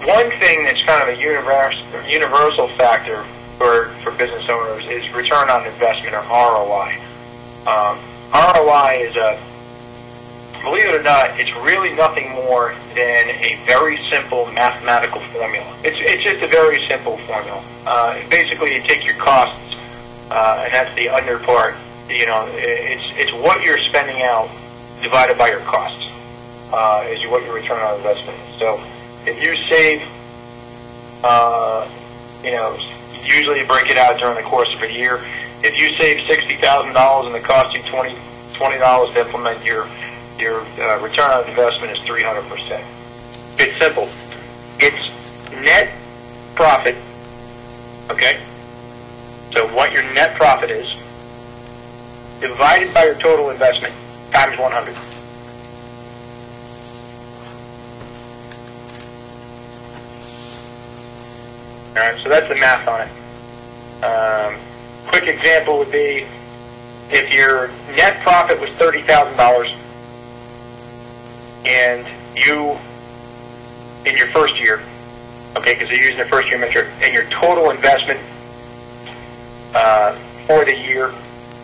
one thing that's kind of a universal factor for business owners is return on investment, or ROI. ROI is believe it or not, it's really nothing more than a very simple mathematical formula. It's just a very simple formula. Basically, you take your costs, and that's the under part. It's what you're spending out divided by your costs is what your return on investment is. So if you save, usually you break it out during the course of a year. If you save $60,000 and it costs you $20 to implement your return on investment is 300%. It's simple. It's net profit. Okay. So what your net profit is divided by your total investment times 100. All right. So that's the math on it. Quick example would be if your net profit was $30,000. And you, in your first year, okay, because you're using the first year metric, and your total investment for the year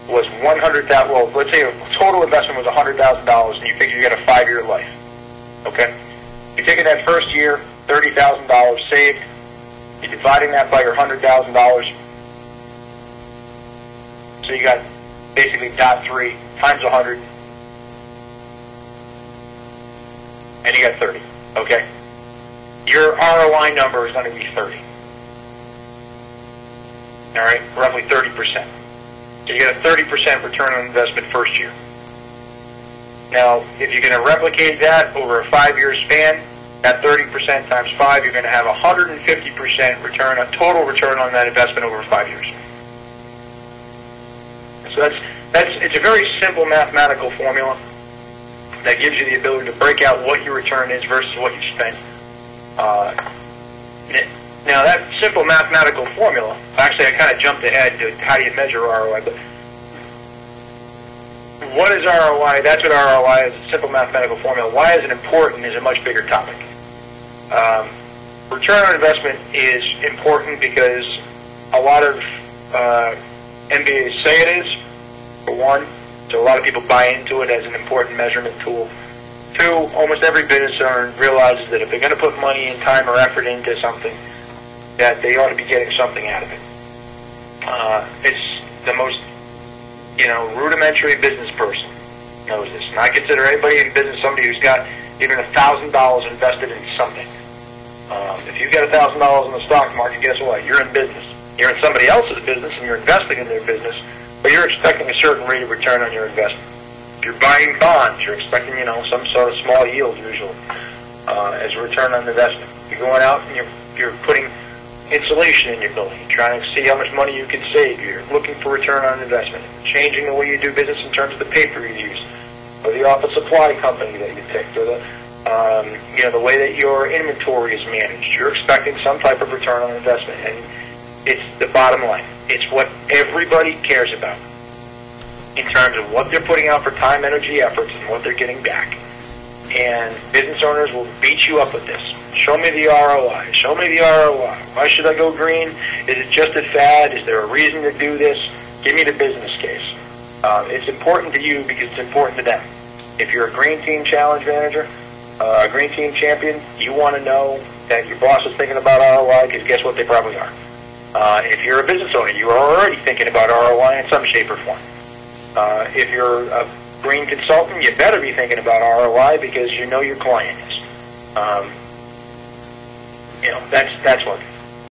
was $100,000. Well, let's say your total investment was $100,000, and you figure you got a 5-year life. Okay, you're taking that first year, $30,000 saved. You're dividing that by your $100,000. So you got basically .3 times 100. And you got 30, okay? Your ROI number is going to be 30. All right, roughly 30%. So you get a 30% return on investment first year. Now, if you're going to replicate that over a 5-year span, that 30% times 5, you're going to have 150% return, a total return on that investment over 5 years. So it's a very simple mathematical formula that gives you the ability to break out what your return is versus what you spent. Now, that simple mathematical formula, actually I kind of jumped ahead to how do you measure ROI, but what is ROI? That's what ROI is, a simple mathematical formula. Why is it important is a much bigger topic. Return on investment is important because a lot of MBAs say it is, for one. So a lot of people buy into it as an important measurement tool. 2, almost every business owner realizes that if they're going to put money and time or effort into something, that they ought to be getting something out of it. It's the most, rudimentary business person knows this. And I consider anybody in business somebody who's got even $1,000 invested in something. If you've got $1,000 in the stock market, guess what? You're in business. You're in somebody else's business and you're investing in their business. But you're expecting a certain rate of return on your investment. If you're buying bonds, you're expecting, some sort of small yield usually as a return on investment. You're going out and you're putting insulation in your building. You're trying to see how much money you can save. You're looking for return on investment. Changing the way you do business in terms of the paper you use, or the office supply company that you picked, or the way that your inventory is managed. You're expecting some type of return on investment, and it's the bottom line. It's what everybody cares about in terms of what they're putting out for time, energy, efforts, and what they're getting back. And business owners will beat you up with this. Show me the ROI. Show me the ROI. Why should I go green? Is it just a fad? Is there a reason to do this? Give me the business case. It's important to you because it's important to them. If you're a Green Team Challenge manager, a Green Team champion, you want to know that your boss is thinking about ROI because guess what? They probably are. If you're a business owner, you are already thinking about ROI in some shape or form. If you're a green consultant, you better be thinking about ROI because you know your client is. That's what.